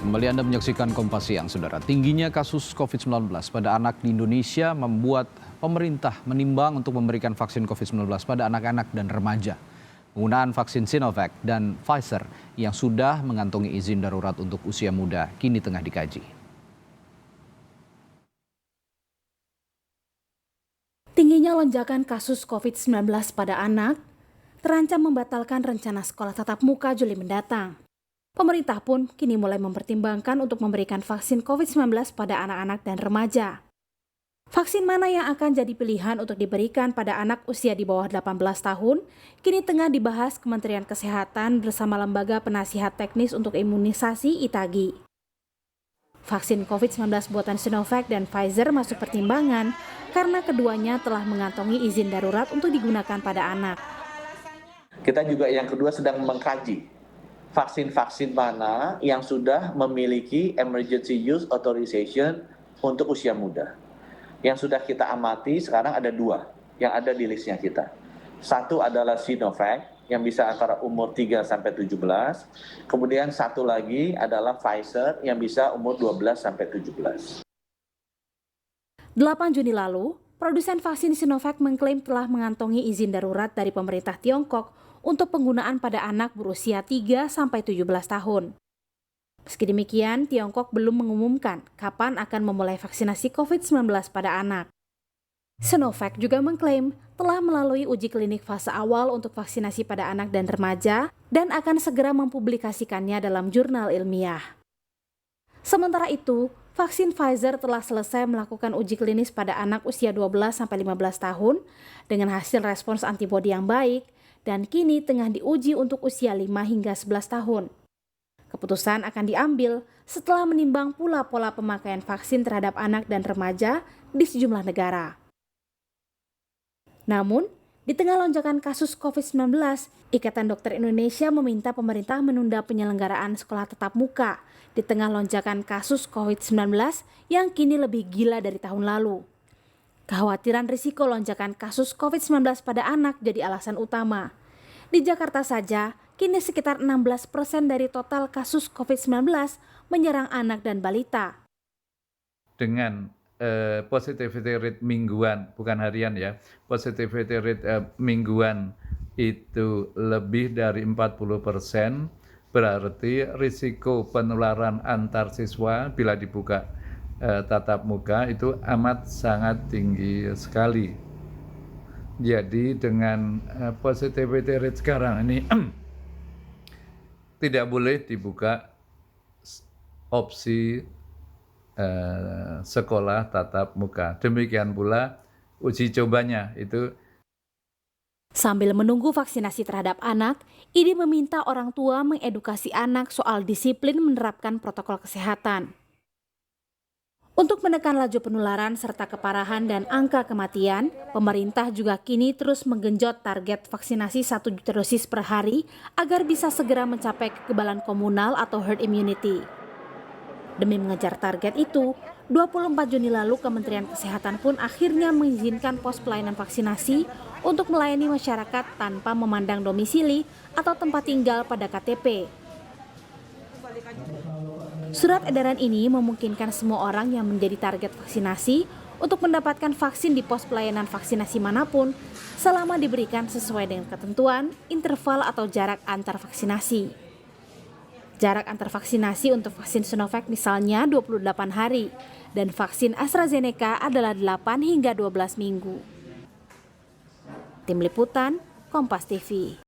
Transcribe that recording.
Kembali Anda menyaksikan Kompas Siang, Saudara. Tingginya kasus COVID-19 pada anak di Indonesia membuat pemerintah menimbang untuk memberikan vaksin COVID-19 pada anak-anak dan remaja. Penggunaan vaksin Sinovac dan Pfizer yang sudah mengantongi izin darurat untuk usia muda kini tengah dikaji. Tingginya lonjakan kasus COVID-19 pada anak terancam membatalkan rencana sekolah tatap muka Juli mendatang. Pemerintah pun kini mulai mempertimbangkan untuk memberikan vaksin COVID-19 pada anak-anak dan remaja. Vaksin mana yang akan jadi pilihan untuk diberikan pada anak usia di bawah 18 tahun kini tengah dibahas Kementerian Kesehatan bersama Lembaga Penasihat Teknis untuk Imunisasi (ITAGI). Vaksin COVID-19 buatan Sinovac dan Pfizer masuk pertimbangan karena keduanya telah mengantongi izin darurat untuk digunakan pada anak. Kita juga yang kedua sedang mengkaji vaksin-vaksin mana yang sudah memiliki emergency use authorization untuk usia muda. Yang sudah kita amati sekarang ada 2 yang ada di listnya kita. Satu adalah Sinovac yang bisa antara umur 3 sampai 17. Kemudian satu lagi adalah Pfizer yang bisa umur 12 sampai 17. 8 Juni lalu, produsen vaksin Sinovac mengklaim telah mengantongi izin darurat dari pemerintah Tiongkok untuk penggunaan pada anak berusia 3 sampai 17 tahun. Meski demikian, Tiongkok belum mengumumkan kapan akan memulai vaksinasi COVID-19 pada anak. Sinovac juga mengklaim telah melalui uji klinik fase awal untuk vaksinasi pada anak dan remaja dan akan segera mempublikasikannya dalam jurnal ilmiah. Sementara itu, vaksin Pfizer telah selesai melakukan uji klinis pada anak usia 12 sampai 15 tahun dengan hasil respons antibodi yang baik dan kini tengah diuji untuk usia 5 hingga 11 tahun. Keputusan akan diambil setelah menimbang pula pola pemakaian vaksin terhadap anak dan remaja di sejumlah negara. Namun, di tengah lonjakan kasus COVID-19, Ikatan Dokter Indonesia meminta pemerintah menunda penyelenggaraan sekolah tatap muka di tengah lonjakan kasus COVID-19 yang kini lebih gila dari tahun lalu. Kekhawatiran risiko lonjakan kasus COVID-19 pada anak jadi alasan utama. Di Jakarta saja, kini sekitar 16% dari total kasus COVID-19 menyerang anak dan balita. Dengan positivity rate mingguan, bukan harian ya, positivity rate mingguan itu lebih dari 40%, berarti risiko penularan antar siswa bila dibuka tatap muka itu amat sangat tinggi sekali. Jadi dengan positivity rate sekarang ini tidak boleh dibuka opsi sekolah tatap muka. Demikian pula uji cobanya itu. Sambil menunggu vaksinasi terhadap anak, IDI meminta orang tua mengedukasi anak soal disiplin menerapkan protokol kesehatan. Untuk menekan laju penularan serta keparahan dan angka kematian, pemerintah juga kini terus menggenjot target vaksinasi 1 juta dosis per hari agar bisa segera mencapai kekebalan komunal atau herd immunity. Demi mengejar target itu, 24 Juni lalu Kementerian Kesehatan pun akhirnya mengizinkan pos pelayanan vaksinasi untuk melayani masyarakat tanpa memandang domisili atau tempat tinggal pada KTP. Surat edaran ini memungkinkan semua orang yang menjadi target vaksinasi untuk mendapatkan vaksin di pos pelayanan vaksinasi manapun selama diberikan sesuai dengan ketentuan, interval atau jarak antar vaksinasi. Jarak antar vaksinasi untuk vaksin Sinovac misalnya 28 hari dan vaksin AstraZeneca adalah 8 hingga 12 minggu. Tim Liputan, Kompas TV.